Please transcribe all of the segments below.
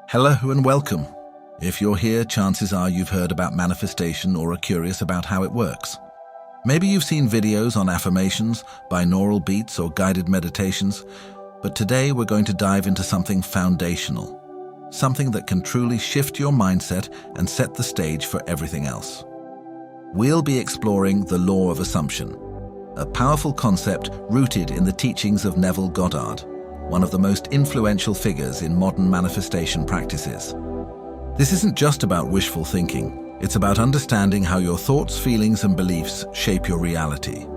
Hello and welcome. If you're here, chances are you've heard about manifestation or are curious about how it works. Maybe you've seen videos on affirmations, binaural beats, or guided meditations, but today we're going to dive into something foundational, something that can truly shift your mindset and set the stage for everything else. We'll be exploring the law of assumption, a powerful concept rooted in the teachings of Neville Goddard, one of the most influential figures in modern manifestation practices. This isn't just about wishful thinking, it's about understanding how your thoughts, feelings, and beliefs shape your reality.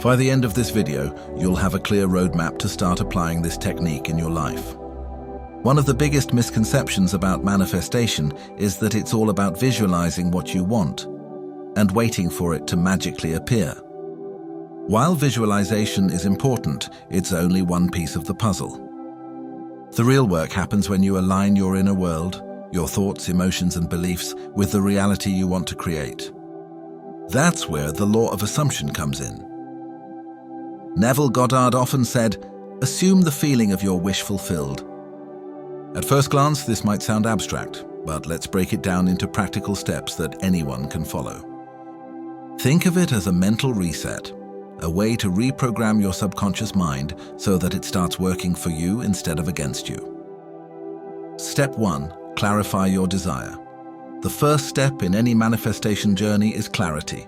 By the end of this video, you'll have a clear roadmap to start applying this technique in your life. One of the biggest misconceptions about manifestation is that it's all about visualizing what you want and waiting for it to magically appear. While visualization is important, it's only one piece of the puzzle. The real work happens when you align your inner world, your thoughts, emotions, and beliefs with the reality you want to create. That's where the law of assumption comes in. Neville Goddard often said, "Assume the feeling of your wish fulfilled." At first glance, this might sound abstract, but let's break it down into practical steps that anyone can follow. Think of it as a mental reset, a way to reprogram your subconscious mind so that it starts working for you instead of against you. Step 1. Clarify your desire. The first step in any manifestation journey is clarity.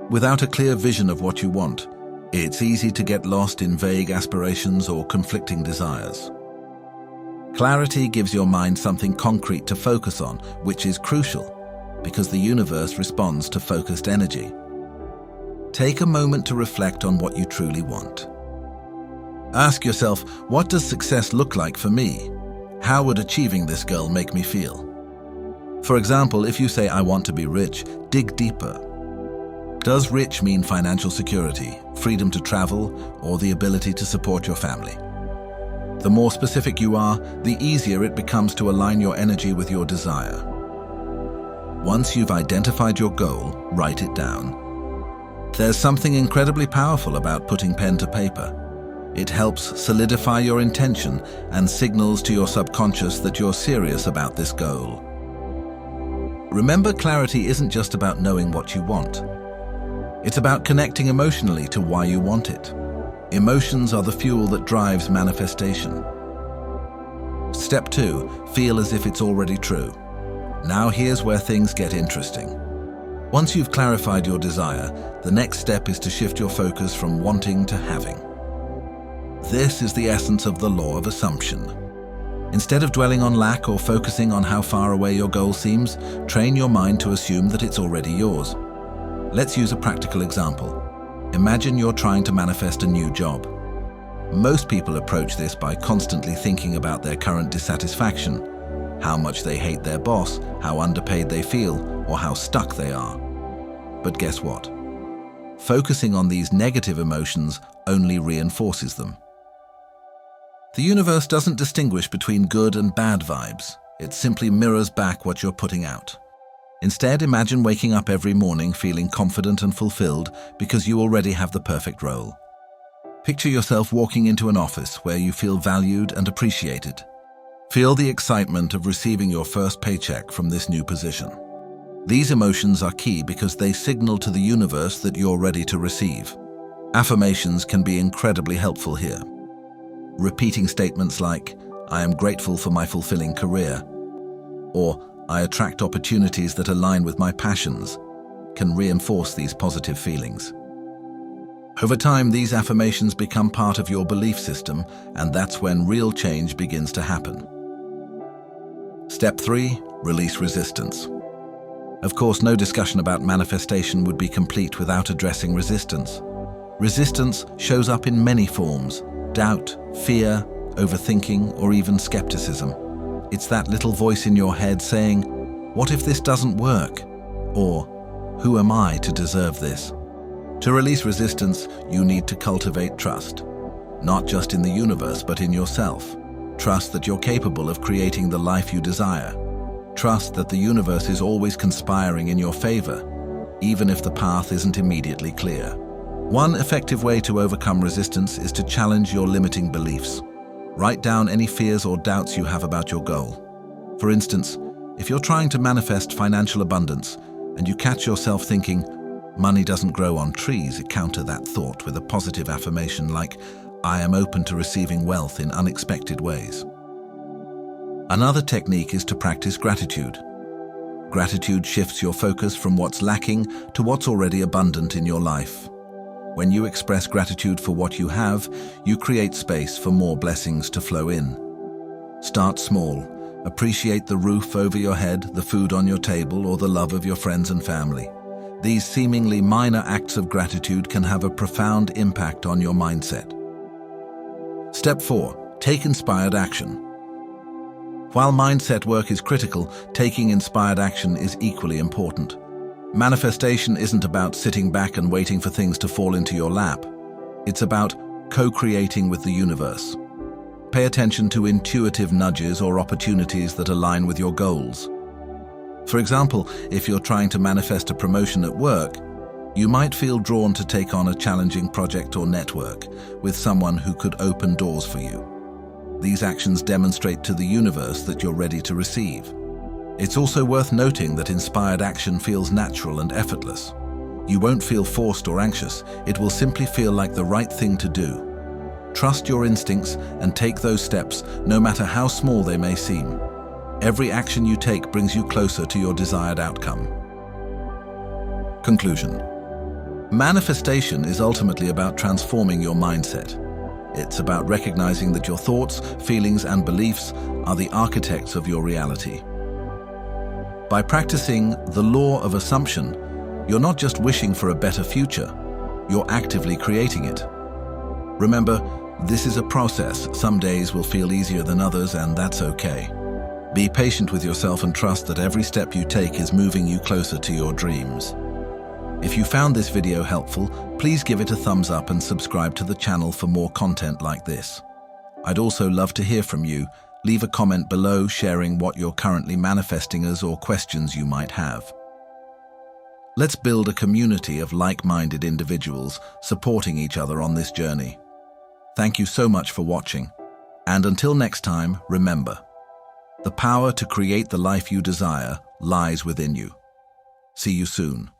Without a clear vision of what you want, it's easy to get lost in vague aspirations or conflicting desires. Clarity gives your mind something concrete to focus on, which is crucial, because the universe responds to focused energy. Take a moment to reflect on what you truly want. Ask yourself, what does success look like for me? How would achieving this goal make me feel? For example, if you say, "I want to be rich," dig deeper. Does rich mean financial security, freedom to travel, or the ability to support your family? The more specific you are, the easier it becomes to align your energy with your desire. Once you've identified your goal, write it down. There's something incredibly powerful about putting pen to paper. It helps solidify your intention and signals to your subconscious that you're serious about this goal. Remember, clarity isn't just about knowing what you want. It's about connecting emotionally to why you want it. Emotions are the fuel that drives manifestation. Step 2. Feel as if it's already true. Now here's where things get interesting. Once you've clarified your desire, the next step is to shift your focus from wanting to having. This is the essence of the law of assumption. Instead of dwelling on lack or focusing on how far away your goal seems, train your mind to assume that it's already yours. Let's use a practical example. Imagine you're trying to manifest a new job. Most people approach this by constantly thinking about their current dissatisfaction, how much they hate their boss, how underpaid they feel, or how stuck they are. But guess what? Focusing on these negative emotions only reinforces them. The universe doesn't distinguish between good and bad vibes. It simply mirrors back what you're putting out. Instead, imagine waking up every morning feeling confident and fulfilled because you already have the perfect role. Picture yourself walking into an office where you feel valued and appreciated. Feel the excitement of receiving your first paycheck from this new position. These emotions are key because they signal to the universe that you're ready to receive. Affirmations can be incredibly helpful here. Repeating statements like, "I am grateful for my fulfilling career," or "I attract opportunities that align with my passions," can reinforce these positive feelings. Over time, these affirmations become part of your belief system, and that's when real change begins to happen. Step 3. Release resistance. Of course, no discussion about manifestation would be complete without addressing resistance. Resistance shows up in many forms: doubt, fear, overthinking, or even skepticism. It's that little voice in your head saying, "What if this doesn't work?" Or, "Who am I to deserve this?" To release resistance, you need to cultivate trust. Not just in the universe, but in yourself. Trust that you're capable of creating the life you desire. Trust that the universe is always conspiring in your favor, even if the path isn't immediately clear. One effective way to overcome resistance is to challenge your limiting beliefs. Write down any fears or doubts you have about your goal. For instance, if you're trying to manifest financial abundance and you catch yourself thinking, money doesn't grow on trees, counter that thought with a positive affirmation like, I am open to receiving wealth in unexpected ways. Another technique is to practice gratitude. Gratitude shifts your focus from what's lacking to what's already abundant in your life. When you express gratitude for what you have, you create space for more blessings to flow in. Start small. Appreciate the roof over your head, the food on your table, or the love of your friends and family. These seemingly minor acts of gratitude can have a profound impact on your mindset. Step 4. Take inspired action. While mindset work is critical, taking inspired action is equally important. Manifestation isn't about sitting back and waiting for things to fall into your lap. It's about co-creating with the universe. Pay attention to intuitive nudges or opportunities that align with your goals. For example, if you're trying to manifest a promotion at work, you might feel drawn to take on a challenging project or network with someone who could open doors for you. These actions demonstrate to the universe that you're ready to receive. It's also worth noting that inspired action feels natural and effortless. You won't feel forced or anxious. It will simply feel like the right thing to do. Trust your instincts and take those steps, no matter how small they may seem. Every action you take brings you closer to your desired outcome. Conclusion. Manifestation is ultimately about transforming your mindset. It's about recognizing that your thoughts, feelings, and beliefs are the architects of your reality. By practicing the law of assumption, you're not just wishing for a better future, you're actively creating it. Remember, this is a process. Some days will feel easier than others, and that's okay. Be patient with yourself and trust that every step you take is moving you closer to your dreams. If you found this video helpful, please give it a thumbs up and subscribe to the channel for more content like this. I'd also love to hear from you. Leave a comment below sharing what you're currently manifesting as or questions you might have. Let's build a community of like-minded individuals supporting each other on this journey. Thank you so much for watching. And until next time, remember, the power to create the life you desire lies within you. See you soon.